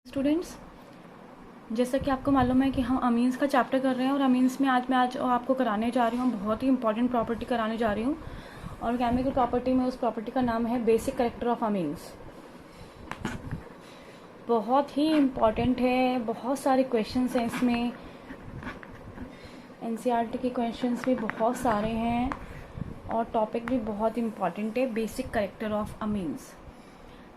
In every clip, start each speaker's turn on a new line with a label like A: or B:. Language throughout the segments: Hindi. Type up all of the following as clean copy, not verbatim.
A: स्टूडेंट्स, जैसा कि आपको मालूम है कि हम अमीन्स का चैप्टर कर रहे हैं और अमीन्स में आज मैं आपको कराने जा रही हूँ बहुत ही इंपॉर्टेंट प्रॉपर्टी कराने जा रही हूँ। और केमिकल प्रॉपर्टी में उस प्रॉपर्टी का नाम है बेसिक कैरेक्टर ऑफ अमीन्स। बहुत ही इम्पॉर्टेंट है, बहुत सारे क्वेश्चंस हैं इसमें, एनसीईआरटी के क्वेश्चंस भी बहुत सारे हैं और टॉपिक भी बहुत इम्पॉर्टेंट है, बेसिक कैरेक्टर ऑफ अमीन्स।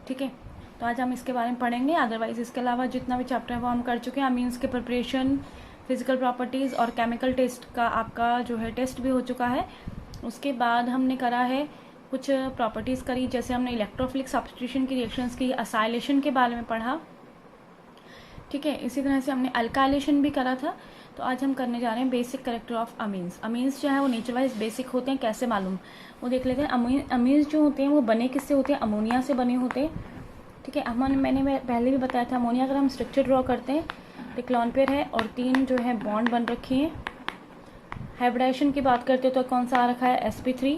A: ठीक है, तो आज हम इसके बारे में पढ़ेंगे। अदरवाइज इसके अलावा जितना भी चैप्टर है वो हम कर चुके हैं। अमीन्स के प्रिपरेशन, फिजिकल प्रॉपर्टीज़ और केमिकल टेस्ट का आपका जो है टेस्ट भी हो चुका है। उसके बाद हमने करा है कुछ प्रॉपर्टीज़ करी, जैसे हमने इलेक्ट्रोफिलिक सब्स्टिट्यूशन की रिएक्शंस की, असाइलेशन के बारे में पढ़ा। ठीक है, इसी तरह से हमने अल्काइलेशन भी करा था। तो आज हम करने जा रहे हैं basic character of amines. Amines जो है वो नेचर वाइज बेसिक होते हैं, कैसे मालूम वो देख लेते हैं। अमीन्स जो होते हैं वो बने किससे होते हैं? अमोनिया से बने होते हैं। ठीक है, मैंने पहले भी बताया था, अमोनिया अगर हम स्ट्रक्चर ड्रॉ करते हैं तो एक लोन पेयर है और 3 जो है बॉन्ड बन रखी हैं। हाइब्रिडाइजेशन की बात करते हैं तो कौन सा आ रखा है? sp3।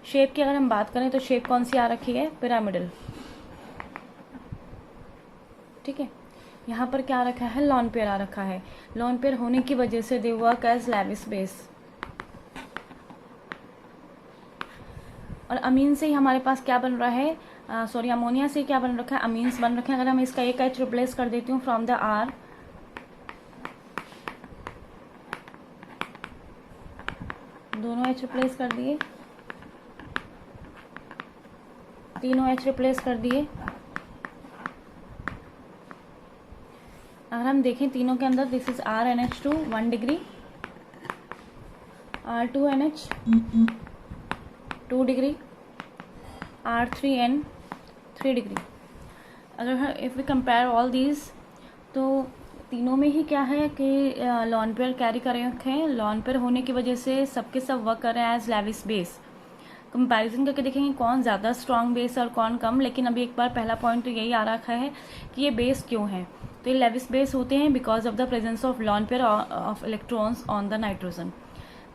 A: शेप की अगर हम बात करें तो शेप कौन सी आ रखी है? पिरामिडल। ठीक है, यहाँ पर क्या रखा है? लोन पेयर आ रखा है। लोन पेयर होने की वजह से they work as Lewis base. और अमीन से ही हमारे पास क्या बन रहा है? अमोनिया से क्या बन रखा है? अमीन्स बन रखे हैं। अगर हम इसका एक एच रिप्लेस कर देती हूँ फ्रॉम द आर, दोनों एच रिप्लेस कर दिए, तीनों एच रिप्लेस कर दिए। अगर हम देखें तीनों के अंदर, this is RNH2 1 degree, R2NH 2 degree, R3N 3 degree. अगर if we compare all these, तो तीनों में ही क्या है कि लोन पेयर कैरी कर रखे हैं। लोन पेयर होने की वजह से सबके सब वर्क कर रहे हैं एज लेविस बेस। कंपैरिजन करके देखेंगे कौन ज़्यादा स्ट्रॉन्ग बेस और कौन कम, लेकिन अभी एक बार पहला पॉइंट तो यही आ रखा है कि ये बेस क्यों है। तो ये लेविस बेस होते हैं because of the presence of lone pair of electrons on the nitrogen.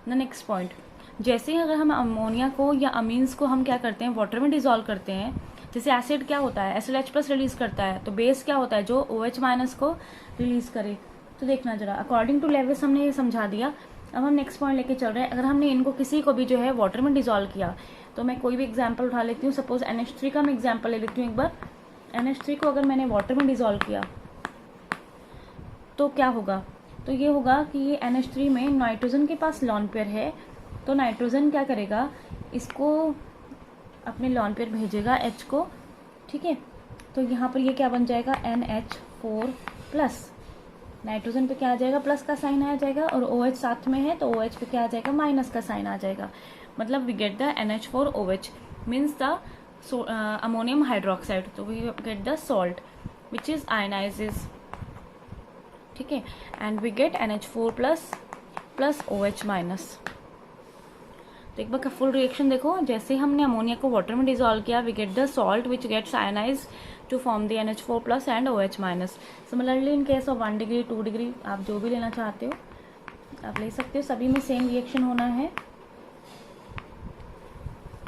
A: The next point, जैसे ही अगर हम अमोनिया को या अमीन्स को हम क्या करते हैं? वाटर में डिजोल्व करते हैं। जैसे एसिड क्या होता है? एसिड H+ रिलीज करता है, तो बेस क्या होता है? जो OH- को रिलीज करे। तो देखना जरा, अकॉर्डिंग टू लेविस हमने ये समझा दिया। अब हम नेक्स्ट पॉइंट लेके चल रहे हैं। अगर हमने इनको किसी को भी जो है वाटर में डिजोल्व किया, तो मैं कोई भी एग्जाम्पल उठा लेती हूँ। सपोज NH3 का मैं एग्जाम्पल ले लेती हूँ एक बार। NH3 को अगर मैंने वाटर में डिजोल्व किया तो क्या होगा? तो ये होगा कि ये NH3 में नाइट्रोजन के पास लोन पेयर है, तो नाइट्रोजन क्या करेगा? इसको अपने लोन पेयर भेजेगा H को। ठीक है, तो यहाँ पर ये क्या बन जाएगा? NH4+। नाइट्रोजन पे क्या आ जाएगा? प्लस का साइन आ जाएगा, और OH साथ में है तो OH पे क्या आ जाएगा? माइनस का साइन आ जाएगा। मतलब we get the NH4OH means the ammonium hydroxide. तो we get the salt which is ionizes. ठीक है, and we gate NH4+ OH-। तो एक बार का फुल रिएक्शन देखो। जैसे हमने अमोनिया को वाटर में डिजोल्व किया, we get the salt which gets ionise to form the NH4+ and OH-। Similarly in case of 1 degree 2 degree, आप जो भी लेना चाहते हो आप ले सकते हो, सभी में सेम रिएक्शन होना है।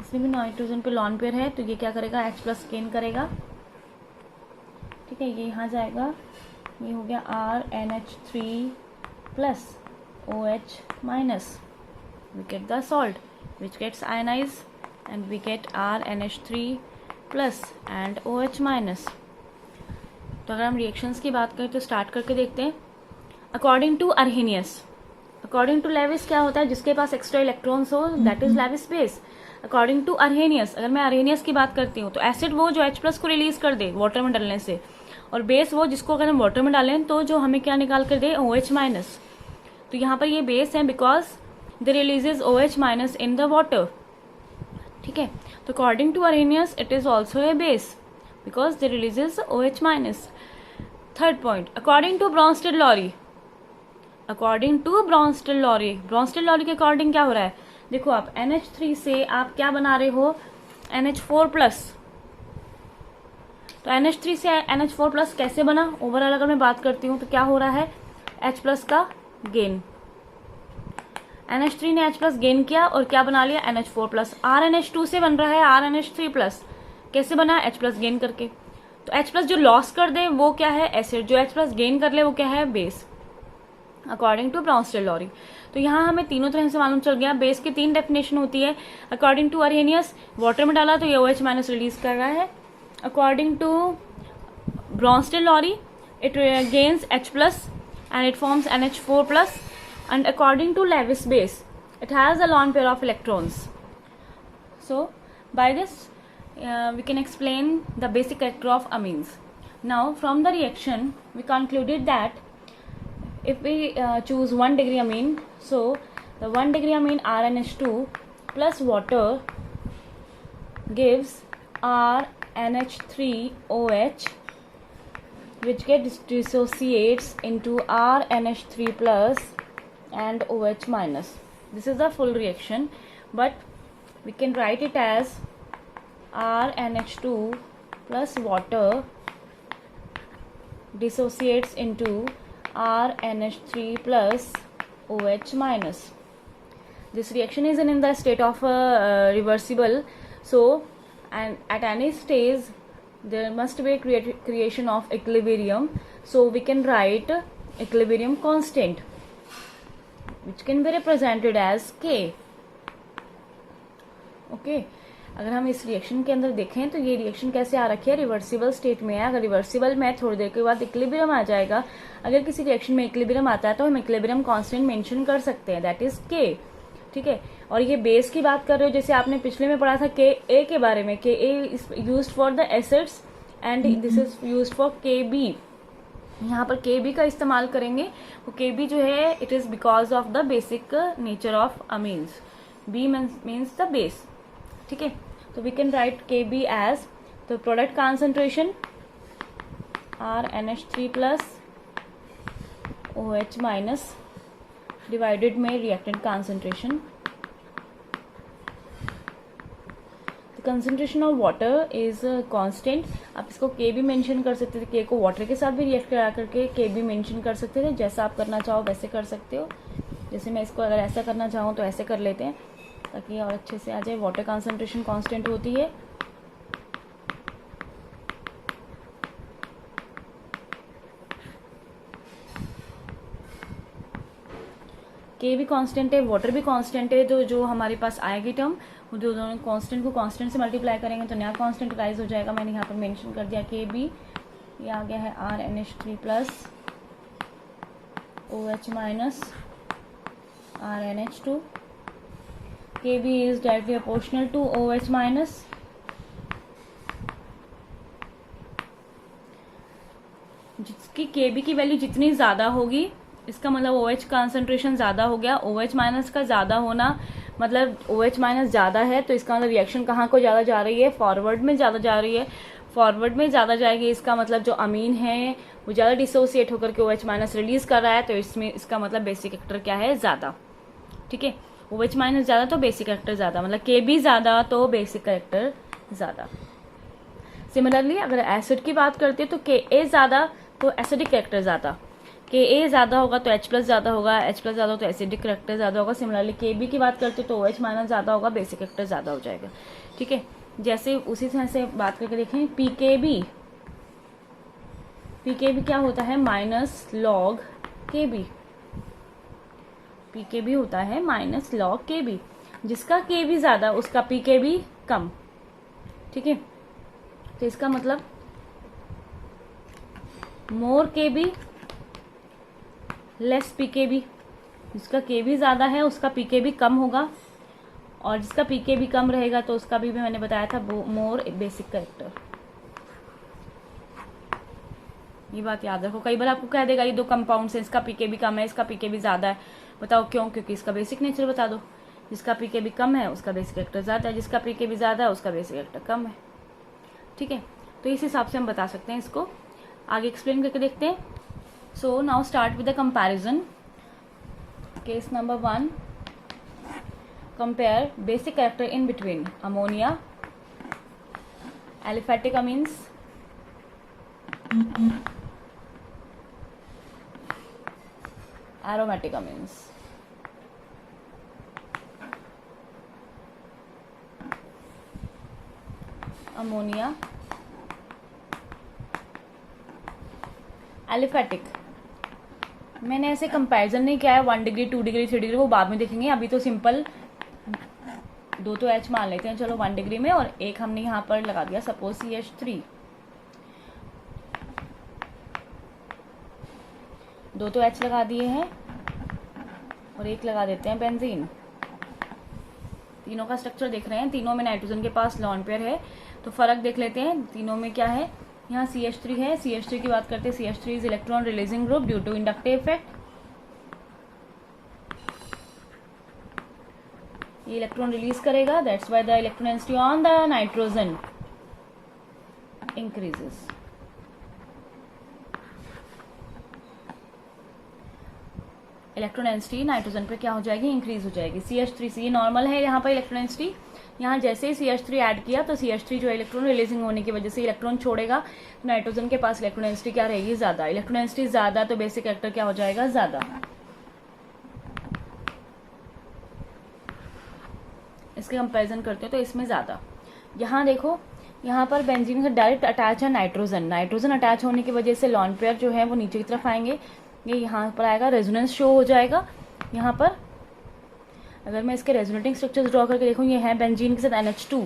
A: इसमें भी नाइट्रोजन पे लोन पेयर है, तो ये क्या करेगा? H+ गेन करेगा। ठीक है, ये यहाँ जाएगा, ये हो गया RNH3+ OH-। we get the salt which gets ionized and we get RNH3+ and OH-। तो अगर हम रिएक्शंस की बात करें तो स्टार्ट करके देखते हैं। According to Arrhenius, according to Lewis क्या होता है? जिसके पास एक्स्ट्रा इलेक्ट्रॉन्स हो that is Lewis base. According to Arrhenius, अगर मैं अर्हेनियस की बात करती हूँ तो एसिड वो जो H+ को रिलीज कर दे वाटर में डालने से, और बेस वो जिसको अगर हम वाटर में डालें तो जो हमें क्या निकाल कर दे? OH-। तो यहाँ पर ये बेस है because they releases OH- in the water. ठीक है, तो according to Arrhenius it is also a base because they releases OH-। Third point, according to Bronsted Lowry, according to Bronsted Lowry, Bronsted Lowry के अकॉर्डिंग क्या हो रहा है? देखो आप NH3 से आप क्या बना रहे हो? NH4+। तो NH3 से NH4+ कैसे बना? ओवरऑल अगर मैं बात करती हूँ तो क्या हो रहा है? H+ का गेन। NH3 ने H+ गेन किया और क्या बना लिया? NH4+। RNH2 से बन रहा है RNH3+। कैसे बना? H+ गेन करके। तो H+ जो लॉस कर दे वो क्या है, एसिड, जो H+ गेन कर ले वो क्या है, बेस, अकॉर्डिंग टू ब्राउन-स्टेल-लॉरी। तो यहाँ हमें तीनों तरह से मालूम चल गया। बेस की 3 डेफिनेशन होती है। अकॉर्डिंग टू अरेनियस, वाटर में डाला तो ये OH- रिलीज कर रहा है। According to Bronsted Lowry, it gains H+ and it forms NH4+, and according to Lewis base it has a lone pair of electrons. So by this we can explain the basic character of amines. Now from the reaction we concluded that if we choose 1 degree amine, so the 1 degree amine RNH2 plus water gives RNH3OH, which gets dissociates into RNH3 plus and OH minus. This is the full reaction, but we can write it as RNH2 plus water dissociates into RNH3 plus OH minus. This reaction is in the state of reversible, so and at any stage there must be a creation of equilibrium, so we can write equilibrium constant which can be represented as K. Okay, अगर हम इस रिएक्शन के अंदर देखें तो ये रिएक्शन कैसे आ रखी है, रिवर्सिबल स्टेट में है। अगर रिवर्सिबल में थोड़ी देर के बाद इक्विलिब्रियम आ जाएगा। अगर किसी रिएक्शन में इक्विलिब्रियम आता है तो हम इक्विलिब्रियम कांस्टेंट मेंशन कर सकते हैं, दैट इज के। ठीक है, और ये बेस की बात कर रहे हो, जैसे आपने पिछले में पढ़ा था के ए के बारे में, K A is used for the acids and this is used for K B. यहाँ पर के बी का इस्तेमाल करेंगे। वो के बी जो है it is because of the basic nature of amines, B means the base. ठीक है, तो we can write K B as the product concentration RNH3 plus OH minus divided में reactant concentration. Concentration of water is constant. आप इसको के भी मेंशन कर सकते थे, के को वाटर के साथ भी रिएक्ट करा करके के भी मेंशन कर सकते थे। जैसा आप करना चाहो वैसे कर सकते हो। जैसे मैं इसको अगर ऐसा करना चाहूँ तो ऐसे कर लेते हैं ताकि और अच्छे से आ जाए। वाटर कंसेंट्रेशन कांस्टेंट होती है, के भी कांस्टेंट है, वाटर भी कांस्टेंट है। तो जो हमारे पास आएगी टर्म, जो दोनों कांस्टेंट को कांस्टेंट से मल्टीप्लाई करेंगे तो नया कांस्टेंट राइज हो जाएगा। मैंने यहाँ पर मेंशन कर दिया के बी, ये आ गया है RNH3 plus OH minus RNH2। K B is directly proportional to OH minus. जिसकी के बी की वैल्यू जितनी ज्यादा होगी इसका मतलब OH कॉन्सेंट्रेशन ज्यादा हो गया। OH माइनस का ज्यादा होना मतलब OH माइनस ज्यादा है, तो इसका मतलब रिएक्शन कहाँ को ज्यादा जा रही है, फॉरवर्ड में ज्यादा जा रही है। फॉरवर्ड में ज्यादा जाएगी, इसका मतलब जो अमीन है वो ज्यादा डिसोसिएट होकर के OH माइनस रिलीज कर रहा है, तो इसमें इसका मतलब बेसिक कैरेक्टर क्या है, ज्यादा। ठीक है, OH माइनस ज्यादा तो बेसिक कैरेक्टर ज्यादा, मतलब के बी ज्यादा तो बेसिक कैरेक्टर ज्यादा। सिमिलरली अगर एसिड की बात करते हैं तो के ए ज्यादा तो एसिडिक कैरेक्टर ज्यादा, के ए ज्यादा होगा तो H+ ज्यादा होगा, H+ ज्यादा हो तो एसिडिक कैरेक्टर ज्यादा होगा। सिमिलरली के बी की बात करते तो OH माइनस ज्यादा होगा, बेसिक कैरेक्टर ज्यादा हो जाएगा। ठीक है, जैसे उसी तरह से बात करके देखें पीकेबी, पीकेबी क्या होता है, माइनस लॉग के बी। पीकेबी होता है माइनस लॉग के बी, जिसका के बी ज्यादा उसका पीकेबी कम। ठीक है, तो इसका मतलब मोर के बी लेस पीकेबी, जिसका के बी ज्यादा है उसका पीकेबी कम होगा, और जिसका पीकेबी कम रहेगा तो उसका भी मैंने बताया था मोर बेसिक कैरेक्टर। ये बात याद रखो, कई बार आपको कह देगा ये दो कंपाउंड है, इसका पीकेबी कम है, इसका पीकेबी ज्यादा है, बताओ क्यों, क्योंकि इसका बेसिक नेचर बता दो। जिसका पीकेबी कम है उसका बेसिक कैरेक्टर ज्यादा है, जिसका पीकेबी ज्यादा है उसका बेसिक कैरेक्टर कम है। ठीक है, तो इस हिसाब से हम बता सकते हैं इसको। आगे एक्सप्लेन करके देखते हैं। So now start with the comparison. Case number 1, compare basic character in between ammonia, aliphatic amines, aromatic amines। Ammonia, aliphatic, मैंने ऐसे कंपैरिजन नहीं किया है 1 डिग्री 2 डिग्री 3 डिग्री, वो बाद में देखेंगे। अभी तो सिंपल 2 तो H मान लेते हैं चलो 1 डिग्री में, और एक हमने यहाँ पर लगा दिया सपोज CH3, 2 तो H लगा दिए हैं और एक लगा देते हैं बेंजीन। तीनों का स्ट्रक्चर देख रहे हैं, तीनों में नाइट्रोजन के पास लॉन पेयर है, तो फर्क देख लेते हैं तीनों में क्या है। यहाँ CH3 है, CH3 की बात करते हैं, CH3 इज electron releasing group due to inductive effect. ये इलेक्ट्रॉन रिलीज करेगा, that's why the electron density on the nitrogen increases. Electron density nitrogen पे क्या हो जाएगी, इंक्रीज हो जाएगी। CH3 से ये नॉर्मल है यहाँ पर इलेक्ट्रॉन डेंसिटी, यहाँ जैसे ही CH3 ऐड किया तो CH3 जो है इलेक्ट्रॉन रिलीजिंग होने की वजह से इलेक्ट्रॉन छोड़ेगा, तो नाइट्रोजन के पास इलेक्ट्रॉन डेंसिटी क्या रहेगी, ज्यादा। इलेक्ट्रॉन डेंसिटी ज्यादा तो बेसिक कैरेक्टर क्या हो जाएगा, ज्यादा। इसके कंपैरिजन करते हैं तो इसमें ज्यादा। यहाँ देखो, यहाँ पर बेंजीन से डायरेक्ट अटैच है नाइट्रोजन, नाइट्रोजन अटैच होने की वजह से लॉन पेयर जो है वो नीचे की तरफ आएंगे, ये यहाँ पर आएगा, रेजोनेंस शो हो जाएगा। यहाँ पर अगर मैं इसके रेजोनेटिंग स्ट्रक्चर्स ड्रॉ करके देखूँ, ये है बेंजीन के साथ NH2,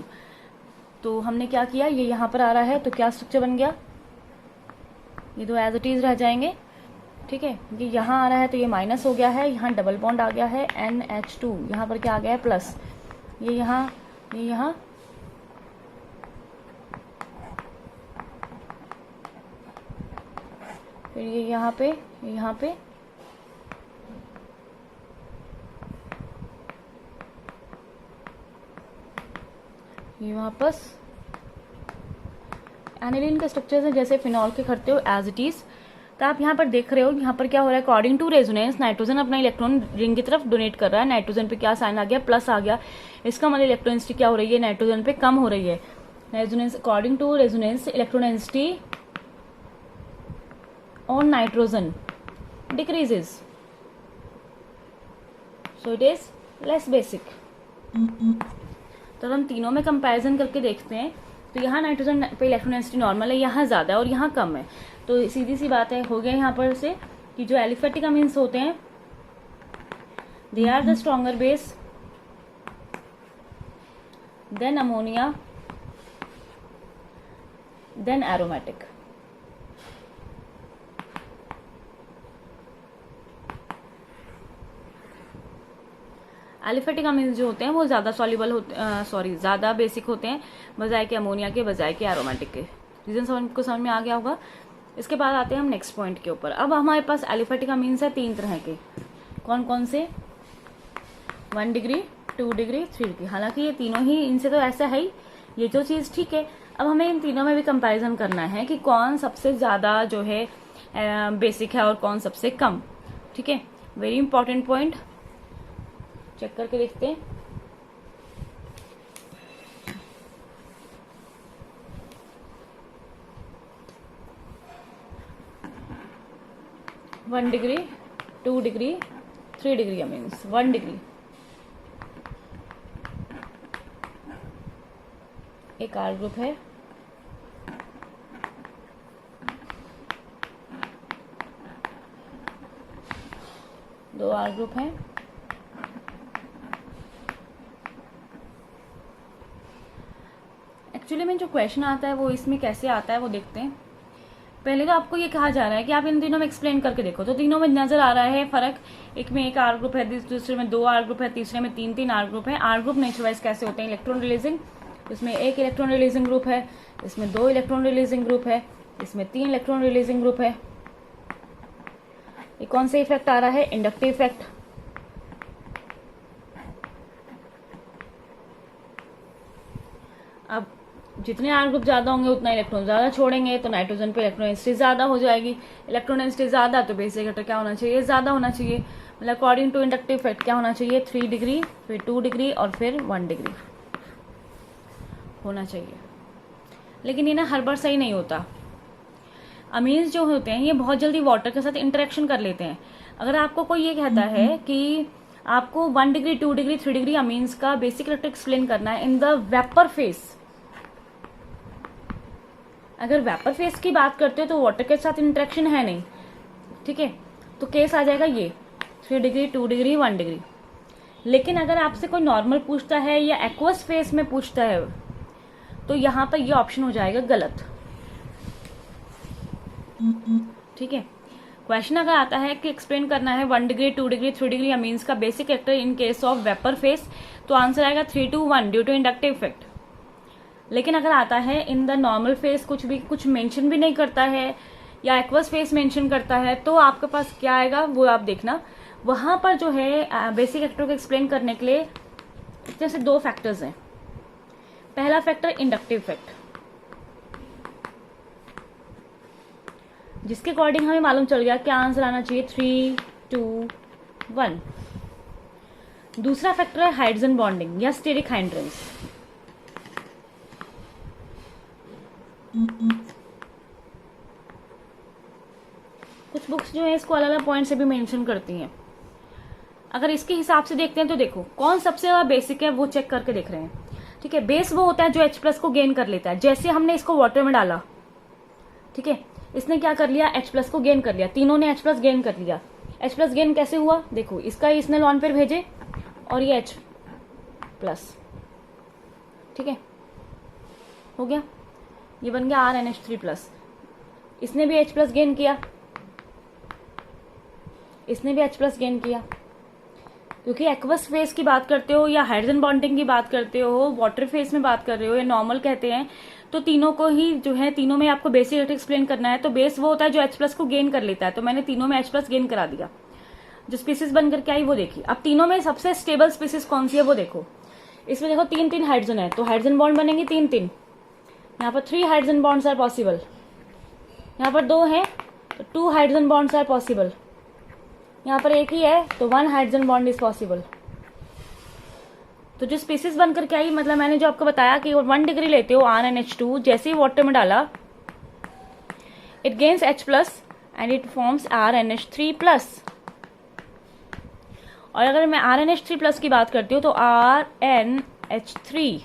A: तो हमने क्या किया, ये यहाँ पर आ रहा है तो क्या स्ट्रक्चर बन गया, ये दो एज इट इज रह जाएंगे, ठीक है। ये यहाँ आ रहा है तो ये माइनस हो गया है, यहाँ डबल बॉन्ड आ गया है NH2, यहाँ पर क्या आ गया है, प्लस। ये यहाँ फिर ये यहाँ पे ये वापस एनिलीन के स्ट्रक्चर है जैसे फिनॉल के करते हो एज इट इज। तो आप यहाँ पर देख रहे हो, यहाँ पर क्या हो रहा है, अकॉर्डिंग टू रेजोनेंस नाइट्रोजन अपना इलेक्ट्रॉन रिंग की तरफ डोनेट कर रहा है, नाइट्रोजन पे क्या साइन आ गया, प्लस आ गया। इसका मतलब इलेक्ट्रॉन डेंसिटी क्या हो रही है, नाइट्रोजन पे कम हो रही है। Resonance, according to resonance electron density on nitrogen decreases, so it is less basic. तो हम तीनों में कंपैरिजन करके देखते हैं, तो यहाँ नाइट्रोजन पे इलेक्ट्रॉन डेंसिटी नॉर्मल है, यहाँ ज्यादा है और यहाँ कम है। तो सीधी सी बात है, हो गया यहाँ पर से कि जो एलिफेटिक अमीन्स होते हैं they are the stronger base than ammonia than aromatic. Aliphatic amines जो होते हैं वो ज्यादा सॉल्युबल होते ज्यादा बेसिक होते हैं बजाय के अमोनिया के, बजाय के एरोमेटिक के। रीजन को समझ में आ गया होगा। इसके बाद आते हैं हम नेक्स्ट पॉइंट के ऊपर। अब हमारे पास एलिफेटिक अमीन्स है 3 तरह के, कौन कौन से, 1 डिग्री 2 डिग्री 3 डिग्री। हालांकि ये तीनों ही, इनसे तो ऐसा है ही ये जो चीज, ठीक है। अब हमें इन तीनों में भी कंपैरिजन करना है कि कौन सबसे ज्यादा जो है बेसिक है और कौन सबसे कम, ठीक है। वेरी इंपॉर्टेंट पॉइंट, चेक करके देखते हैं। One degree 2 degree 3 degree means 1 degree एक R ग्रुप है, दो R ग्रुप है, एक्चुअली में जो क्वेश्चन आता है वो इसमें कैसे आता है वो देखते हैं। पहले तो आपको ये कहा जा रहा है कि आप इन तीनों में एक्सप्लेन करके देखो, तो तीनों में नजर आ रहा है फर्क। एक में एक R ग्रुप है, दूसरे में 2 R ग्रुप है, तीसरे में 3 R ग्रुप है। R ग्रुप नेचर वाइज कैसे होते हैं, इलेक्ट्रॉन रिलीजिंग, इसमें 1 इलेक्ट्रॉन रिलीजिंग ग्रुप है, इसमें 2 इलेक्ट्रॉन रिलीजिंग ग्रुप है, इसमें 3 इलेक्ट्रॉन रिलीजिंग ग्रुप है। ये कौन सा इफेक्ट आ रहा है, इंडक्टिव इफेक्ट। अब जितने R ग्रुप ज्यादा होंगे उतना इलेक्ट्रॉन ज्यादा छोड़ेंगे, तो नाइट्रोजन पे इलेक्ट्रॉन डेंसिटी ज्यादा हो जाएगी। इलेक्ट्रॉन डेंसिटी ज्यादा तो बेसिक कैरेक्टर क्या होना चाहिए, ज्यादा होना चाहिए। मतलब अकॉर्डिंग टू इंडक्टिव इफेक्ट क्या होना चाहिए, 3 डिग्री, फिर 2 डिग्री और फिर 1 डिग्री होना चाहिए। लेकिन ये ना हर बार सही नहीं होता। अमीन्स जो होते हैं ये बहुत जल्दी वाटर के साथ इंटरेक्शन कर लेते हैं। अगर आपको कोई ये कहता है कि आपको 1 डिग्री 2 डिग्री 3 डिग्री अमीन्स का बेसिक कैरेक्टर एक्सप्लेन करना है इन द वेपर फेस, अगर वेपर फेस की बात करते हो तो वाटर के साथ इंटरेक्शन है नहीं, ठीक है, तो केस आ जाएगा ये 3 डिग्री 2 डिग्री 1 डिग्री। लेकिन अगर आपसे कोई नॉर्मल पूछता है या एक्वस फेस में पूछता है तो यहाँ पर ये ऑप्शन हो जाएगा गलत, ठीक है। क्वेश्चन अगर आता है कि एक्सप्लेन करना है 1 डिग्री 2 डिग्री 3 डिग्री अमीन्स का basic factor in case of vapour phase, तो आंसर आएगा 3 to 1 due to inductive effect. लेकिन अगर आता है इन द नॉर्मल फेस कुछ मेंशन भी नहीं करता है या एक्वस फेस मेंशन करता है, तो आपके पास क्या आएगा वो आप देखना। वहां पर जो है बेसिक फैक्टर को एक्सप्लेन करने के लिए जैसे 2 फैक्टर्स हैं। पहला फैक्टर इंडक्टिव इफेक्ट, जिसके अकॉर्डिंग हमें मालूम चल गया क्या आंसर आना चाहिए 3 2 1। दूसरा फैक्टर है हाइड्रोजन बॉन्डिंग या स्टेरिक हाइड्रेंस। कुछ बुक्स जो है इसको अलग अलग पॉइंट से भी मेंशन करती हैं। अगर इसके हिसाब से देखते हैं तो देखो कौन सबसे ज्यादा बेसिक है वो चेक करके देख रहे हैं, ठीक है। बेस वो होता है जो H+ को गेन कर लेता है। जैसे हमने इसको वाटर में डाला, ठीक है, इसने क्या कर लिया H+ को गेन कर लिया, तीनों ने H+ गेन कर लिया। H+ गेन कैसे हुआ, देखो इसका इसने लॉन पेयर भेजे और ये H+, ठीक है, हो गया, ये बन गया RNH3+। इसने भी H+ गेन किया, इसने भी H+ गेन किया। क्योंकि एक्वस फेस की बात करते हो या हाइड्रोजन बॉन्डिंग की बात करते हो, वाटर फेस में बात कर रहे हो या नॉर्मल कहते हैं, तो तीनों को ही जो है तीनों में आपको बेसिक एक्सप्लेन करना है। तो बेस वो होता है जो H+ को गेन कर लेता है, तो मैंने तीनों में H+ गेन करा दिया। जो स्पीसीज बन करके आई वो देखी। अब तीनों में सबसे स्टेबल स्पीसीज कौन सी है वो देखो। इसमें देखो 3 हाइड्रोजन है तो हाइड्रोजन बॉन्ड बनेंगे 3। यहाँ पर 3 हाइड्रोजन बॉन्ड्स आर पॉसिबल, यहाँ पर 2 है तो 2 हाइड्रोजन बॉन्ड्स आर पॉसिबल, यहाँ पर 1 ही है तो 1 हाइड्रोजन बॉन्ड इज पॉसिबल। तो जो स्पीसीज बन करके आई, मतलब मैंने जो आपको बताया कि 1 डिग्री लेते हो RNH2, जैसे ही वाटर में डाला it gains H+ and it forms RNH3+। और अगर मैं RNH3+ की बात करती हूँ तो RNH3+,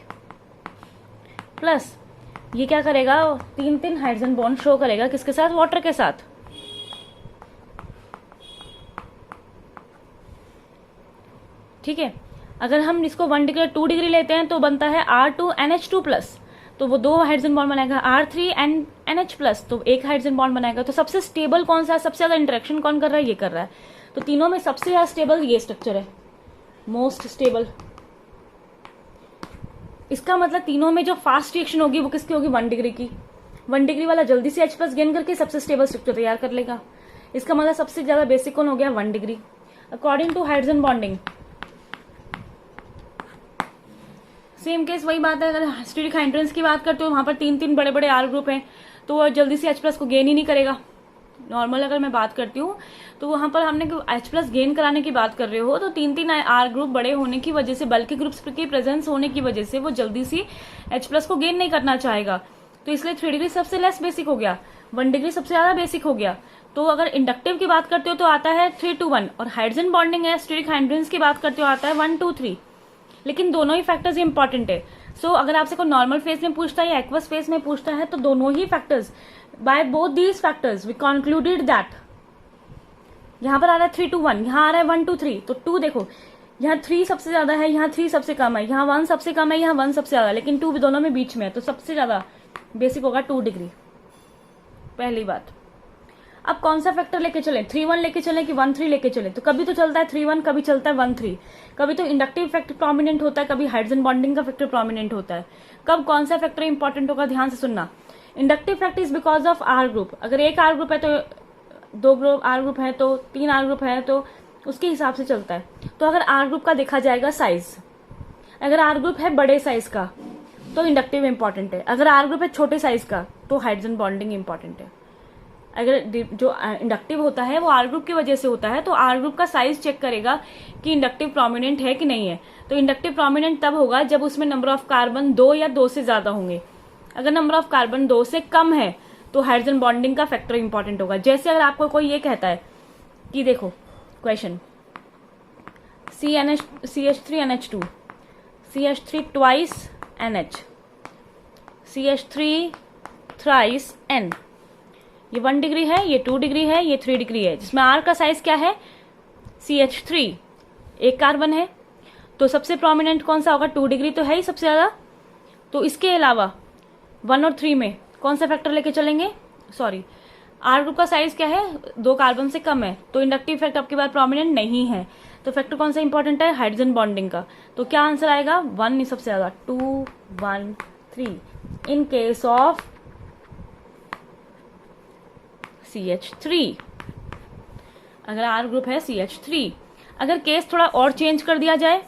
A: ये क्या करेगा 3 हाइड्रोजन बॉन्ड शो करेगा, किसके साथ, वाटर के साथ। ठीक है, अगर हम इसको 1 डिग्री 2 डिग्री लेते हैं तो बनता है R2NH2+, तो वो 2 हाइड्रोजन बॉन्ड बनाएगा। R3NH+, तो 1 हाइड्रोजन बॉन्ड बनाएगा। तो सबसे स्टेबल कौन सा है, सबसे ज्यादा इंटरेक्शन कौन कर रहा है, ये कर रहा है। तो तीनों में सबसे ज्यादा स्टेबल ये स्ट्रक्चर है, मोस्ट स्टेबल। इसका मतलब तीनों में जो फास्ट रिएक्शन होगी वो किसकी होगी, 1 डिग्री की। 1 डिग्री वाला जल्दी से H+ गेन करके सबसे स्टेबल स्ट्रक्चर तैयार कर लेगा। इसका मतलब सबसे ज्यादा बेसिक कौन हो गया, 1 degree. According to hydrogen bonding same case वही बात है। अगर स्टेरिक हाइड्रेंस की बात करते हो वहां पर 3 बड़े बड़े R ग्रुप हैं तो वो जल्दी से H+ को गेन ही नहीं करेगा। नॉर्मल अगर मैं बात करती हूँ तो वहां पर हमने H+ गेन कराने की बात कर रहे हो तो 3 R ग्रुप बड़े होने की वजह से, बल्कि ग्रुप्स की प्रेजेंस होने की वजह से वो जल्दी से H+ को गेन नहीं करना चाहेगा। तो इसलिए 3 डिग्री सबसे लेस बेसिक हो गया, 1 डिग्री सबसे ज्यादा बेसिक हो गया। तो अगर इंडक्टिव की बात करते हो तो आता है 3 to 1, और हाइड्रोजन बॉन्डिंग है स्टेरिक हाइड्रेंस की बात करते हो आता है 1 to 3। लेकिन दोनों ही फैक्टर्स इंपॉर्टेंट है। सो अगर आपसे कोई नॉर्मल फेस में पूछता है या एक्वस फेस में पूछता है तो दोनों ही factors, by both these factors we concluded that, यहाँ पर आ रहा है 3 to 1, यहाँ आ रहा है 1 to 3। तो 2 देखो, यहाँ 3 सबसे ज्यादा है, यहाँ 3 सबसे कम है, यहाँ 1 सबसे कम है, यहाँ 1 सबसे ज्यादा, लेकिन 2 दोनों में बीच में है। तो सबसे ज्यादा बेसिक होगा 2 डिग्री, पहली बात। अब कौन सा फैक्टर लेके चले, 3-1 लेके चले कि 1-3 लेके चले, तो कभी तो चलता है 3-1, कभी चलता है 1-3, कभी तो इंडक्टिव फैक्टर प्रोमिनेंट होता है, कभी हाइड्रोजन बॉन्डिंग का फैक्टर प्रोमिनेंट होता है। कब कौन सा फैक्टर इंपॉर्टेंट होगा, ध्यान से सुनना। Inductive factor is because of R group. अगर एक R ग्रुप है तो 2 ग्रुप R ग्रुप है तो 3 R ग्रुप है तो उसके हिसाब से चलता है। तो अगर R ग्रुप का देखा जाएगा साइज, अगर R ग्रुप है बड़े साइज का तो इंडक्टिव इंपॉर्टेंट है, अगर R ग्रुप है छोटे साइज का तो हाइड्रोजन बॉन्डिंग इंपॉर्टेंट है। अगर जो इंडक्टिव होता है वो R ग्रुप की वजह से होता है तो R ग्रुप का साइज चेक करेगा कि इंडक्टिव प्रोमिनेंट है कि नहीं है। तो इंडक्टिव प्रोमिनेंट तब होगा जब उसमें नंबर ऑफ कार्बन 2 या 2 से ज्यादा होंगे। अगर नंबर ऑफ कार्बन 2 से कम है तो हाइड्रोजन बॉन्डिंग का फैक्टर इंपॉर्टेंट होगा। जैसे अगर आपको कोई ये कहता है कि देखो question CH3NH2, CH3 twice NH, CH3 thrice n। ये 1 डिग्री है, ये 2 डिग्री है, ये 3 डिग्री है, जिसमें r का साइज क्या है, CH3, एक कार्बन है। तो सबसे प्रोमिनेंट कौन सा होगा, 2 डिग्री तो है ही सबसे ज्यादा। तो इसके अलावा 1 और 3 में कौन सा फैक्टर लेके चलेंगे, सॉरी आर ग्रुप का साइज क्या है, 2 कार्बन से कम है, तो इंडक्टिव इफेक्ट आपके पास प्रोमिनेंट नहीं है। तो फैक्टर कौन सा इंपॉर्टेंट है, हाइड्रोजन बॉन्डिंग का। तो क्या आंसर आएगा, 1 सबसे ज्यादा, 2 1 3 इन केस ऑफ CH3। अगर आर ग्रुप है CH3। अगर केस थोड़ा और चेंज कर दिया जाए,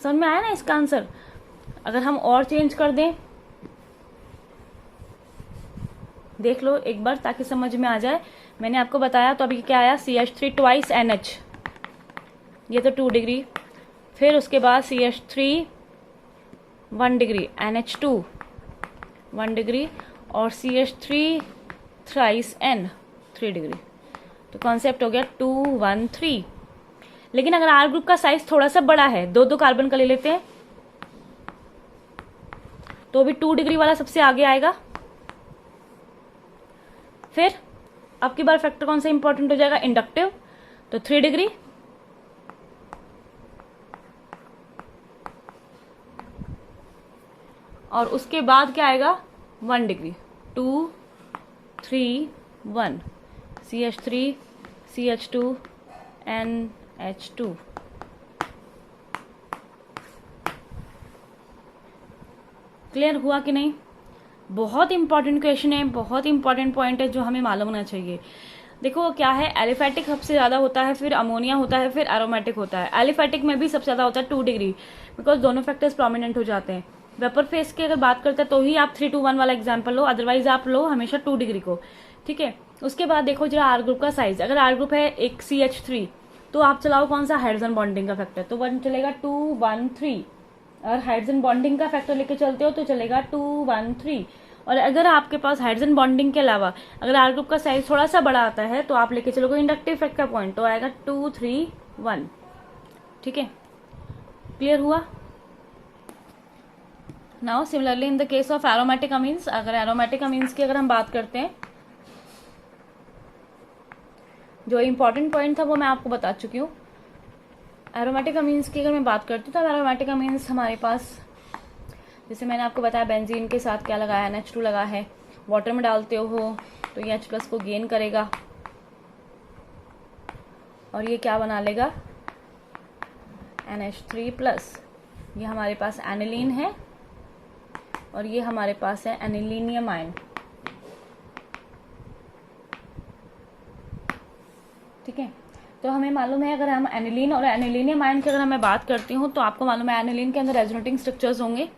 A: समझ में आया ना इसका आंसर। अगर हम और चेंज कर दें, देख लो एक बार ताकि समझ में आ जाए। मैंने आपको बताया तो अभी क्या आया, CH3 ट्वाइस NH, ये तो 2 डिग्री, फिर उसके बाद CH3 1 डिग्री, NH2 1 डिग्री, और CH3 थ्राइस N 3 डिग्री। तो कॉन्सेप्ट हो गया 2 1 3। लेकिन अगर आर ग्रुप का साइज थोड़ा सा बड़ा है, 2 कार्बन का ले लेते हैं, तो भी 2 डिग्री वाला सबसे आगे आएगा। फिर अब की बार फैक्टर कौन सा इंपॉर्टेंट हो जाएगा, इंडक्टिव, तो 3 डिग्री, और उसके बाद क्या आएगा, 1 degree, 2 3 1, CH3 CH2 NH2। Clear हुआ कि नहीं। बहुत इंपॉर्टेंट क्वेश्चन है, बहुत इंपॉर्टेंट पॉइंट है जो हमें मालूम होना चाहिए। देखो क्या है, एलिफेटिक सबसे ज्यादा होता है, फिर अमोनिया होता है, फिर एरोमेटिक होता है। एलिफेटिक में भी सबसे ज्यादा होता है 2 डिग्री, बिकॉज दोनों फैक्टर्स प्रोमिनेंट हो जाते हैं। वेपर फेस की अगर बात करते हैं तो ही आप 3 2 1 वाला एग्जाम्पल लो, अदरवाइज आप लो हमेशा 2 डिग्री को, ठीक है। उसके बाद देखो जरा आर ग्रुप का साइज, अगर आर ग्रुप है एक CH3, तो आप चलाओ कौन सा, हाइड्रोजन बॉन्डिंग का फैक्टर, तो 1 चलेगा 2 1 3। और हाइड्रोजन बॉन्डिंग का फैक्टर लेके चलते हो तो चलेगा 2 1 3। और अगर आपके पास हाइड्रोजन बॉन्डिंग के अलावा अगर आर ग्रुप का साइज थोड़ा सा बड़ा आता है, तो आप लेके चलोगे इंडक्टिव इफेक्ट का पॉइंट, तो आएगा 2 3 1, ठीक है। क्लियर हुआ। Now similarly in the case of aromatic amines, अगर एरोमेटिक अमीन्स की अगर हम बात करते हैं, जो इंपॉर्टेंट पॉइंट था वो मैं आपको बता चुकी हूँ। एरोमेटिक अमीन्स की अगर मैं बात करती हूँ, तो एरोमेटिक अमीन्स हमारे पास, जैसे मैंने आपको बताया बेंजीन के साथ क्या लगाया, NH2 लगा है, वाटर में डालते हो तो ये H+ को गेन करेगा और ये क्या बना लेगा, NH3+। ये हमारे पास एनिलीन है और ये हमारे पास है एनिलीनियम आयन, ठीक है। तो हमें मालूम है, अगर हम एनिलीन और एनिलीनियम आयन की अगर मैं बात करती हूँ, तो आपको मालूम है एनिलीन के अंदर रेजोनेटिंग स्ट्रक्चर्स होंगे।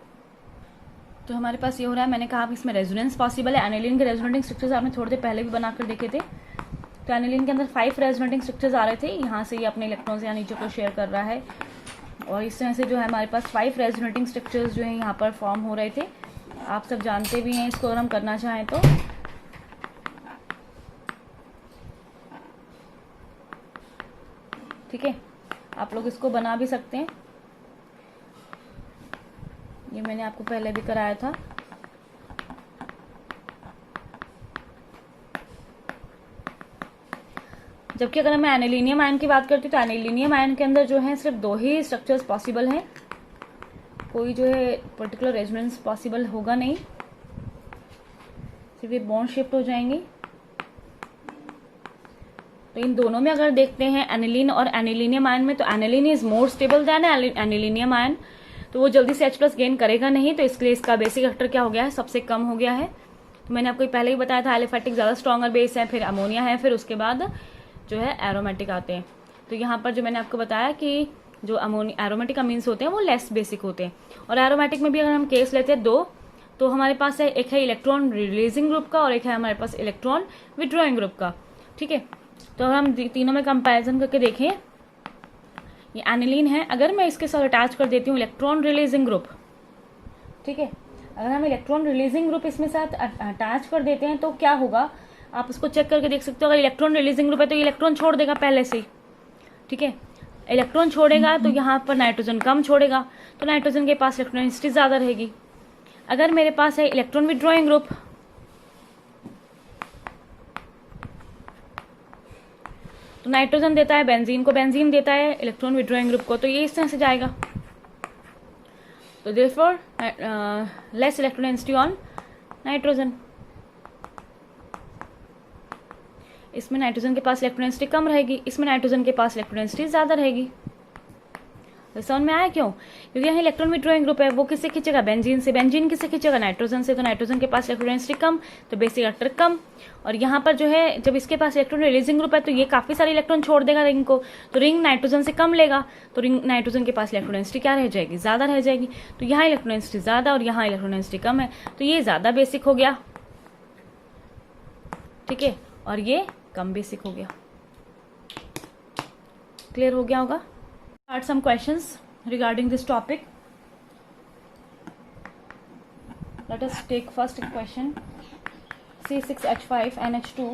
A: तो हमारे पास ये हो रहा है, मैंने कहा इसमें रेजोनेंस पॉसिबल है। एनिलीन के रेजोनेटिंग स्ट्रक्चर्स आपने थोड़ी देर पहले भी बनाकर देखे थे। तो एनिलीन के अंदर 5 रेजोनेटिंग स्ट्रक्चर्स आ रहे थे, यहाँ से ये अपने इलेक्ट्रॉन्स यहाँ नीचे को शेयर कर रहा है, और इस तरह से जो है हमारे पास 5 रेजोनेटिंग स्ट्रक्चर्स जो है यहाँ पर फॉर्म हो रहे थे। आप सब जानते भी हैं इसको, अगर हम करना चाहें तो। ठीक है, आप लोग इसको बना भी सकते हैं, ये मैंने आपको पहले भी कराया था। जबकि अगर मैं एनिलीनियम आयन की बात करती हूँ, तो एनिलीनियम आयन के अंदर जो है सिर्फ 2 ही स्ट्रक्चर्स पॉसिबल हैं, कोई जो है पर्टिकुलर रेजोनेंस पॉसिबल होगा नहीं, सिर्फ ये बॉन्ड शिफ्ट हो जाएंगी। तो इन दोनों में अगर देखते हैं एनिलीन और एनिलीनियम आयन में, तो aniline is more stable then anilinium ion, तो वो जल्दी से H+ गेन करेगा नहीं, तो इसलिए इसका बेसिक फैक्टर क्या हो गया है, सबसे कम हो गया है। तो मैंने आपको पहले ही बताया था एलिफेटिक ज्यादा स्ट्रॉन्गर बेस है, फिर अमोनिया है, फिर उसके बाद जो है एरोमेटिक आते हैं। तो यहाँ पर जो मैंने आपको बताया कि जो एरोमेटिक अमीन्स होते हैं वो लेस बेसिक होते हैं। और एरोमेटिक में भी अगर हम केस लेते हैं 2, तो हमारे पास है, एक है इलेक्ट्रॉन रिलीजिंग ग्रुप का और एक है हमारे पास इलेक्ट्रॉन विड्रॉइंग ग्रुप का, ठीक है। तो अगर हम तीनों में कंपैरिजन करके देखें, ये एनिलीन है, अगर मैं इसके साथ अटैच कर देती हूँ इलेक्ट्रॉन रिलीजिंग ग्रुप, ठीक है, अगर हम इलेक्ट्रॉन रिलीजिंग ग्रुप इसमें साथ अटैच कर देते हैं तो क्या होगा, आप उसको चेक करके देख सकते हो। अगर इलेक्ट्रॉन रिलीजिंग ग्रुप है तो इलेक्ट्रॉन छोड़ देगा पहले से ही, ठीक है, इलेक्ट्रॉन छोड़ेगा तो यहाँ पर नाइट्रोजन कम छोड़ेगा, तो नाइट्रोजन के पास इलेक्ट्रॉनिसिटी ज्यादा रहेगी। अगर मेरे पास है इलेक्ट्रॉन विड्रॉइंग ग्रुप, तो नाइट्रोजन देता है बेंजीन को, बेंजीन देता है इलेक्ट्रॉन विड्रॉइंग ग्रुप को, तो ये इस तरह से जाएगा। तो therefore less electron density on nitrogen. इसमें नाइट्रोजन के पास इलेक्ट्रॉन डेंसिटी कम रहेगी, इसमें नाइट्रोजन के पास इलेक्ट्रॉन डेंसिटी ज्यादा रहेगी। तो समझ में आया क्यों? क्योंकि यहाँ इलेक्ट्रॉन विड्रॉइंग ग्रुप है, वो किससे खींचेगा? बेंजीन से। बेंजीन किससे खींचेगा? नाइट्रोजन से। तो नाइट्रोजन के पास इलेक्ट्रॉन डेंसिटी कम, तो बेसिक रिएक्टर कम। और यहाँ पर जो है जब इसके पास इलेक्ट्रॉन रिलीजिंग ग्रुप है तो ये काफी सारे इलेक्ट्रॉन छोड़ देगा रिंग को, तो रिंग नाइट्रोजन से कम लेगा, तो रिंग नाइट्रोजन के पास इलेक्ट्रॉन डेंसिटी क्या रह जाएगी? ज्यादा रह जाएगी। तो यहाँ इलेक्ट्रॉन डेंसिटी ज्यादा और यहाँ इलेक्ट्रॉन डेंसिटी कम है, तो ये ज्यादा बेसिक हो गया, ठीक है, और ये कम बेसिक हो गया। क्लियर हो गया होगा? Start some questions regarding this topic. Let us take first question. C6H5 NH2,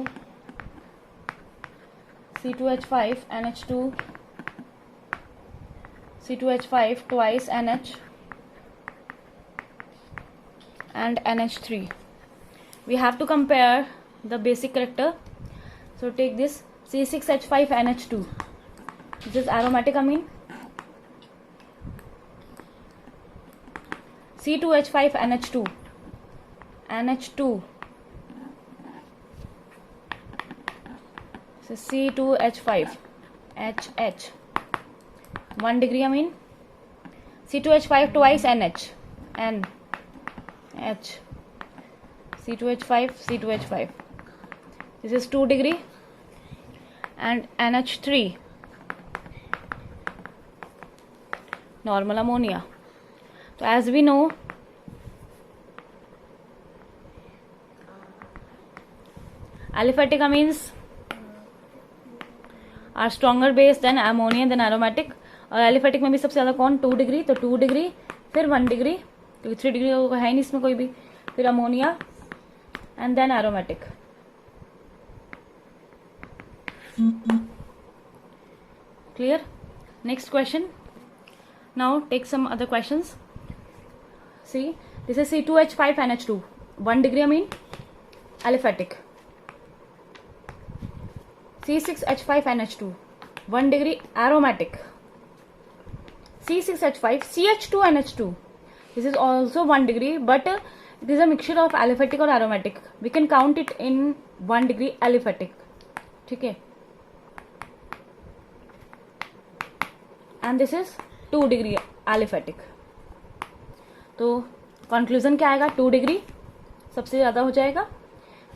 A: C2H5 NH2, C2H5 twice NH and NH3. We have to compare the basic character. So take this C6H5 NH2. This is aromatic amine. C2H5 NH2, NH2. So C2H5 HH, 1 degree amine. C2H5 twice NH, N H. C2H5 C2H5. This is 2 degree. And NH3, normal ammonia. So as we know, aliphatic amines are stronger base than ammonia than aromatic. और aliphatic में भी सबसे ज्यादा कौन? 2 डिग्री, तो 2 डिग्री, फिर 1 डिग्री, क्योंकि 3 डिग्री है नहीं इसमें कोई भी, फिर ammonia and then aromatic. Clear? Next question. Now take some other questions. See, this is C2H5 NH2, 1 degree amine, aliphatic. C6H5 NH2, 1 degree aromatic. C6H5 CH2 NH2. This is also 1 degree, but it is a mixture of aliphatic or aromatic. We can count it in 1 degree aliphatic. ठीक है? And this is 2 degree aliphatic. तो कंक्लूजन क्या आएगा? 2 डिग्री सबसे ज्यादा हो जाएगा,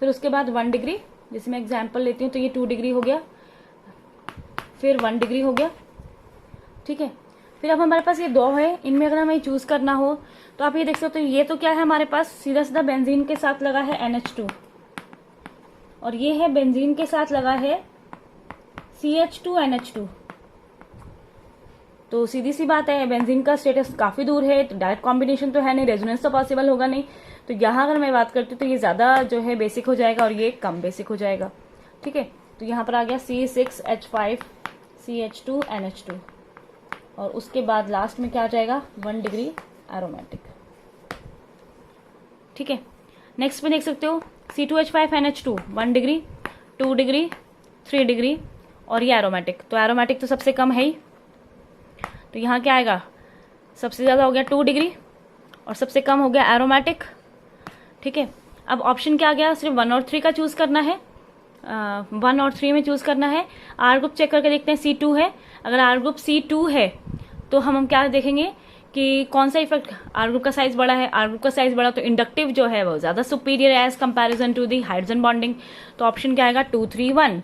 A: फिर उसके बाद 1 डिग्री, जैसे मैं एग्जांपल लेती हूँ तो ये 2 डिग्री हो गया, फिर 1 डिग्री हो गया, ठीक है. फिर अब हमारे पास ये 2 है, इनमें अगर हमें चूज करना हो तो आप ये देख सकते हो, ये तो क्या है हमारे पास सीधा सीधा बेंजीन के साथ लगा है NH2, और ये है बेंजीन के साथ लगा है CH2 NH2. तो सीधी सी बात है, बेंजीन का स्टेटस काफी दूर है, तो डायरेक्ट कॉम्बिनेशन तो है नहीं, रेजोनेंस तो पॉसिबल होगा नहीं. तो यहाँ अगर मैं बात करती हूँ तो ये ज्यादा जो है बेसिक हो जाएगा और ये कम बेसिक हो जाएगा, ठीक है. तो यहाँ पर आ गया C6H5 CH2 NH2, और उसके बाद लास्ट में क्या आ जाएगा? 1 डिग्री एरोमेटिक, ठीक है. नेक्स्ट में देख सकते हो C2H5 NH2, 1 degree, 2 degree, 3 degree, और ये एरोमेटिक. तो एरोमेटिक तो सबसे कम है ही, तो यहाँ क्या आएगा? सबसे ज्यादा हो गया 2 डिग्री और सबसे कम हो गया एरोमेटिक, ठीक है. अब ऑप्शन क्या आ गया? सिर्फ 1 और 3 का चूज करना है, 1 और 3 में चूज करना है. आर ग्रुप चेक करके देखते हैं, C2 है. अगर आर ग्रुप C2 है तो हम क्या देखेंगे कि कौन सा इफेक्ट, आर ग्रुप का साइज बड़ा है, आर ग्रुप का साइज बड़ा तो इंडक्टिव जो है वो ज्यादा superior as comparison to the hydrogen bonding. तो ऑप्शन क्या आएगा? 2 3 1.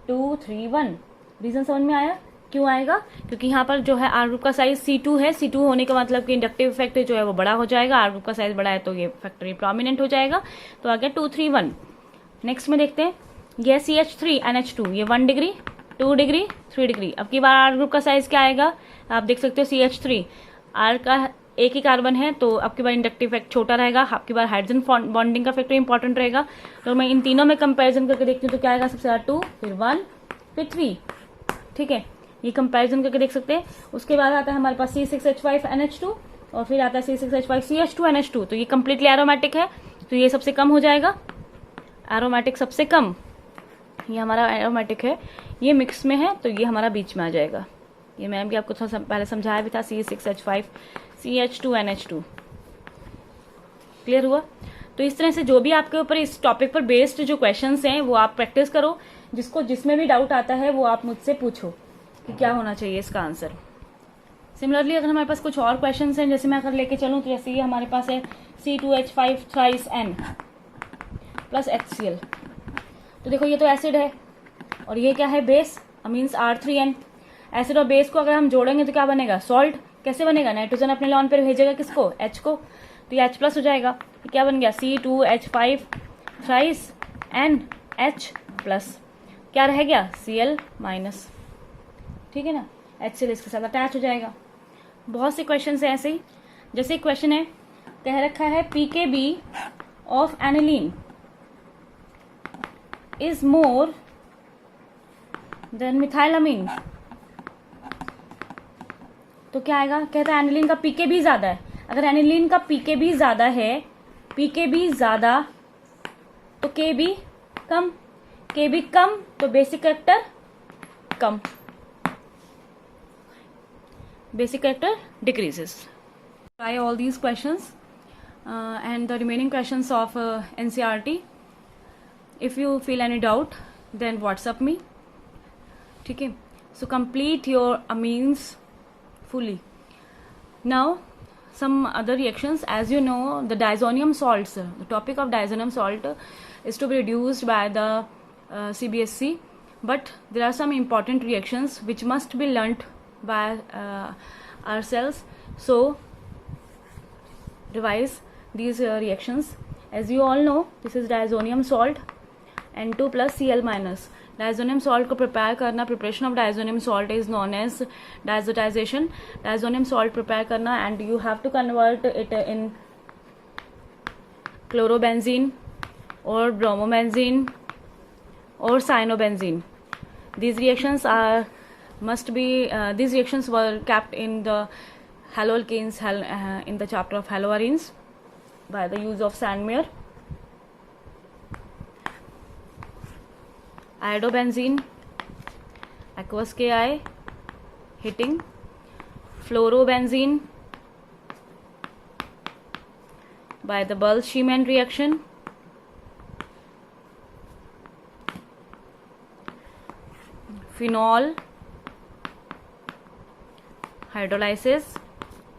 A: 2 3 1. रीजन समझ में आया क्यों आएगा? क्योंकि यहाँ पर जो है आर ग्रुप का साइज C2 है, C2 होने का मतलब कि इंडक्टिव इफेक्ट जो है वो बड़ा हो जाएगा, आर ग्रुप का साइज बड़ा है तो ये फैक्टर प्रोमिनेंट हो जाएगा. तो आ गया 2 3 1. नेक्स्ट में देखते हैं, ये CH3 NH2, ये 1 डिग्री, 2 डिग्री, 3 डिग्री. अब की बार आर ग्रुप का साइज क्या आएगा? आप देख सकते हो CH3, आर का एक ही कार्बन है तो आपकी बार इंडक्टिव इफेक्ट छोटा रहेगा, आपकी बार हाइड्रोजन बॉन्डिंग का फैक्टर इंपॉर्टेंट रहेगा. तो मैं इन तीनों में कंपेरिजन करके देखती हूँ तो क्या आएगा? सबसे ज्यादा 2, फिर 1, फिर 3, ठीक है. ये कंपैरिजन करके देख सकते हैं. उसके बाद आता है हमारे पास C6H5 NH2, और फिर आता है C6H5CH2NH2, तो ये कंप्लीटली एरोमेटिक है, तो ये सबसे कम हो जाएगा, एरोमेटिक सबसे कम, ये हमारा एरोमेटिक है, ये मिक्स में है तो ये हमारा बीच में आ जाएगा। ये मैंने भी आपको थोड़ा पहले समझाया भी था, C6H5CH2NH2। क्लियर हुआ? तो इस तरह से जो भी आपके ऊपर इस टॉपिक पर बेस्ड जो क्वेश्चंस हैं वो आप प्रैक्टिस करो, जिसमें भी डाउट आता है वो आप मुझसे पूछो कि क्या होना चाहिए इसका आंसर। सिमिलरली अगर हमारे पास कुछ और क्वेश्चंस हैं, जैसे मैं अगर लेके चलूं तो जैसे ये हमारे पास है C2H5 thrice N plus HCl, तो देखो ये तो एसिड है और ये क्या है, बेस, मीन्स R3N। एसिड और बेस को अगर हम जोड़ेंगे तो क्या बनेगा, सॉल्ट। कैसे बनेगा, नाइट्रोजन अपने लॉन पर भेजेगा किसको, H को, तो ये H प्लस हो जाएगा। ये क्या बन गया, C2H5 थ्राइस NH प्लस, क्या रह गया, Cl माइनस। ठीक है ना, HCl इसके साथ अटैच हो जाएगा। बहुत से क्वेश्चन है ऐसे ही, जैसे एक क्वेश्चन है, कह रखा है pKb of aniline is more than methylamine, तो क्या आएगा, कहता है एनिलीन का pKb ज्यादा है। अगर एनिलीन का pKb ज्यादा है, pKb ज्यादा तो Kb कम, Kb कम तो basic character come, basic character decreases. Try all these questions and the remaining questions of NCERT. If you feel any doubt, then WhatsApp me. ठीक है, so complete your amines fully. Now some other reactions. As you know, the diazonium salts, the topic of diazonium salt is to be reduced by the CBSE, but there are some important reactions which must be learnt by ourselves, so revise these reactions. As you all know, this is diazonium salt N2 plus Cl minus. Diazonium salt को प्रिपेयर करना, preparation of diazonium salt is known as diazotization. Diazonium salt prepare करना and you have to convert it in chlorobenzene और ब्रोमोबेंजीन और cyanobenzene. These reactions these reactions were kept in the haloalkanes in the chapter of haloarenes by the use of Sandmeyer. Iodobenzene, aqueous Ki, heating. Fluorobenzene by the Bulls-Schiemann reaction. Phenol hydrolysis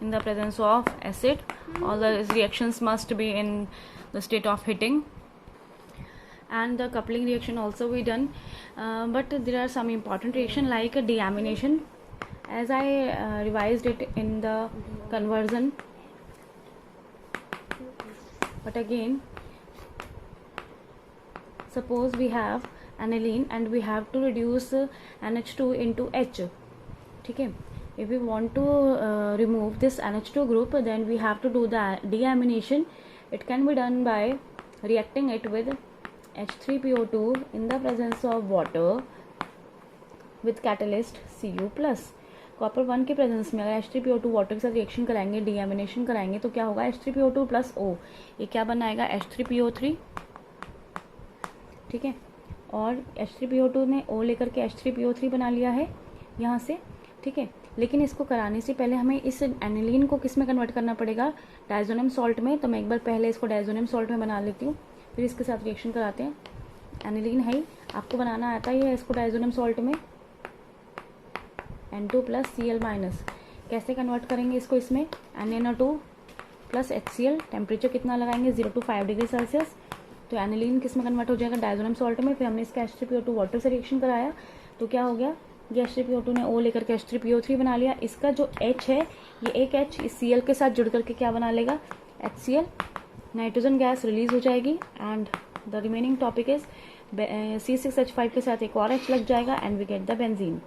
A: in the presence of acid. All the reactions must be in the state of heating, and the coupling reaction also be done, but there are some important reaction like deamination, as I revised it in the conversion. But again, suppose we have aniline and we have to reduce NH2 into H. ठीक है, if we want to remove this NH2 group, then we have to do the deamination. It can be done by reacting it with H3PO2 in the presence of water with catalyst Cu plus. Copper 1 के प्रेजेंस में अगर H3PO2 वाटर के साथ रिएक्शन कराएंगे, डीएमिनेशन कराएंगे, तो क्या होगा, H3PO2 प्लस O, ये क्या बनाएगा, H3PO3. ठीक है, और H3PO2 ने O लेकर के H3PO3 बना लिया है यहाँ से. ठीक है, लेकिन इसको कराने से पहले हमें इस एनिलीन को किस में कन्वर्ट करना पड़ेगा, डायजोनियम सॉल्ट में. तो मैं एक बार पहले इसको डायजोनियम सॉल्ट में बना लेती हूँ, फिर इसके साथ रिएक्शन कराते हैं. एनिलीन है ही, आपको बनाना आता ही है इसको डायजोनियम सॉल्ट में. N2 प्लस Cl माइनस, कैसे कन्वर्ट करेंगे इसको इसमें, NaNO2 प्लस HCl. टेम्परेचर कितना लगाएंगे, 0 to 5 डिग्री सेल्सियस. तो एनिलीन किस में कन्वर्ट हो जाएगा, डायजोनियम सॉल्ट में. फिर हमने इसका H3PO2 वाटर से रिएक्शन कराया, तो क्या हो गया, ये H3PO2 ने O लेकर के H3PO3 बना लिया. इसका जो H है, ये एक H इस Cl के साथ जुड़ करके क्या बना लेगा, HCl. नाइट्रोजन गैस रिलीज हो जाएगी and the remaining topic is C6H5 के साथ एक और H लग जाएगा and we get the benzene.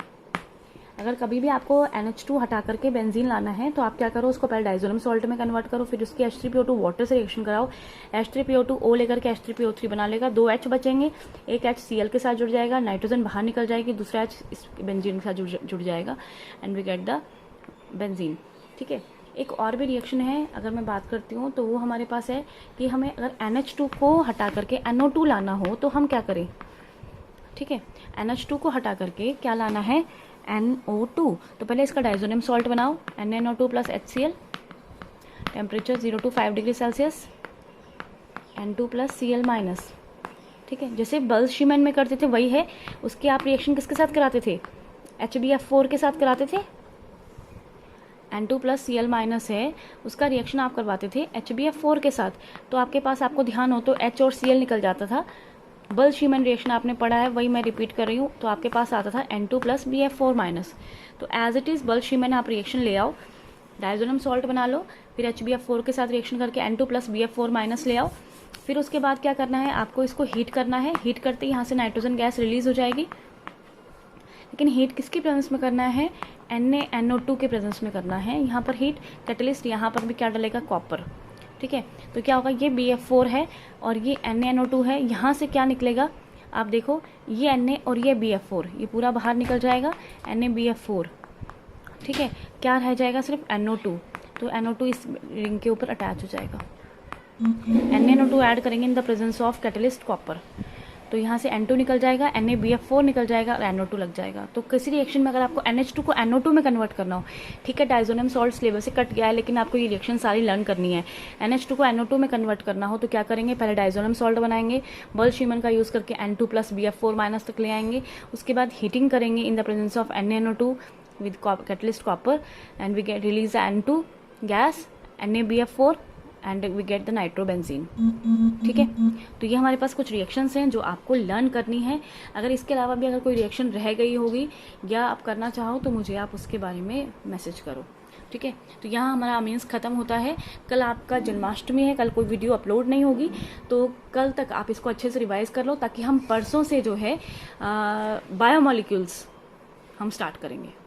A: अगर कभी भी आपको NH2 हटा करके बेंजीन लाना है तो आप क्या करो, उसको पहले डायजोनियम सॉल्ट में कन्वर्ट करो, फिर उसकी H3PO2 वाटर से रिएक्शन कराओ. H3PO2 O लेकर के H3PO3 बना लेगा, 2 H बचेंगे, एक H Cl के साथ जुड़ जाएगा, नाइट्रोजन बाहर निकल जाएगी, दूसरा H इस बेंजीन के साथ जुड़ जाएगा and we get the benzene. ठीक है, एक और भी रिएक्शन है, अगर मैं बात करती हूँ तो वो हमारे पास है कि हमें अगर NH2 को हटा करके NO2 लाना हो तो हम क्या करें, ठीक है, NH2 को हटा करके क्या लाना है, NO2। तो पहले इसका डाइजोनियम सॉल्ट बनाओ, NaNO2 plus HCl, temperature 0 to 5 degree Celsius, N2 plus Cl minus, ठीक है। जैसे बल्शीमैन में करते थे वही है, उसके आप रिएक्शन किसके साथ कराते थे, HbF4 के साथ कराते थे। N2 प्लस Cl माइनस है, उसका रिएक्शन आप करवाते थे HbF4 के साथ। तो आपके पास, आपको ध्यान हो तो H और Cl निकल जाता था। बल्शीमैन रिएक्शन आपने पढ़ा है, वही मैं रिपीट कर रही हूँ। तो आपके पास आता था N2 प्लस BF4 माइनस। तो एज इट इज़ बल्शीमैन आप रिएक्शन ले आओ, डाइजोनियम सॉल्ट बना लो, फिर HbF4 के साथ रिएक्शन करके N2 प्लस BF4 माइनस ले आओ। फिर उसके बाद क्या करना है, आपको इसको हीट करना है। हीट करते ही यहाँ से नाइट्रोजन गैस रिलीज हो जाएगी, लेकिन हीट किसकी प्रेजेंस में करना है, NaNO2 के प्रेजेंस में करना है। यहाँ पर हीट कैटलिस्ट, यहाँ पर भी क्या डलेगा, कॉपर, ठीक है। तो क्या होगा, ये BF4 है और ये NaNO2 है, यहाँ से क्या निकलेगा, आप देखो, ये Na और ये BF4, ये पूरा बाहर निकल जाएगा, NaBF4, ठीक है। क्या रह जाएगा, सिर्फ NO2। तो NO2 इस रिंग के ऊपर अटैच हो जाएगा। NaNO2 ऐड करेंगे in the presence of catalyst copper, तो यहाँ से N2 निकल जाएगा, NaBF4 निकल जाएगा और NO2 लग जाएगा। तो किसी रिएक्शन में अगर आपको NH2 को NO2 में कन्वर्ट करना हो, ठीक है, डाइजोनियम सॉल्ट सिलेबस से कट गया है, लेकिन आपको ये रिएक्शन सारी लर्न करनी है। NH2 को NO2 में कन्वर्ट करना हो तो क्या करेंगे, पहले डाइजोनियम सॉल्ट बनाएंगे, बल्शीमैन का यूज़ करके N2 प्लस BF4 माइनस तक ले आएंगे। उसके बाद हीटिंग करेंगे in the presence of NaNO2 with catalyst copper and we get release N2 gas, NaBF4 and we get the nitrobenzene, ठीक है। तो ये हमारे पास कुछ रिएक्शंस हैं जो आपको लर्न करनी है। अगर इसके अलावा भी अगर कोई रिएक्शन रह गई होगी या आप करना चाहो तो मुझे आप उसके बारे में मैसेज करो, ठीक है। तो यहाँ हमारा अमीन्स ख़त्म होता है। कल आपका जन्माष्टमी है, कल कोई वीडियो अपलोड नहीं होगी, तो कल तक आप इसको अच्छे से रिवाइज कर लो, ताकि हम परसों से जो है बायोमोलिक्यूल्स हम स्टार्ट करेंगे।